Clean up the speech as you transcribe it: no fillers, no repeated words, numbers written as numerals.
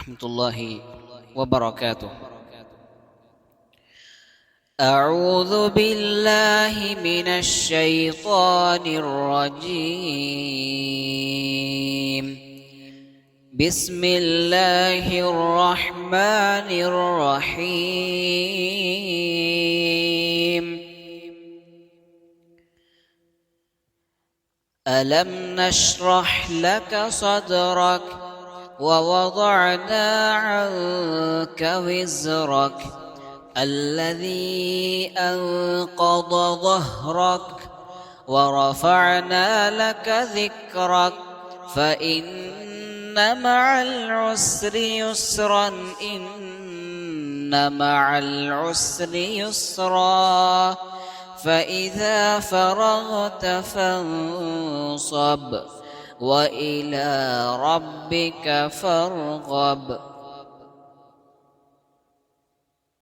ورحمة الله وبركاته. أعوذ بالله من الشيطان الرجيم. بسم الله الرحمن الرحيم. ألم نشرح لك صدرك ووضعنا عنك وزرك الذي أنقض ظهرك ورفعنا لك ذكرك فإن مع العسر يسرا إن مع العسر يسرا فإذا فرغت فانصب وإلى ربك فارغب.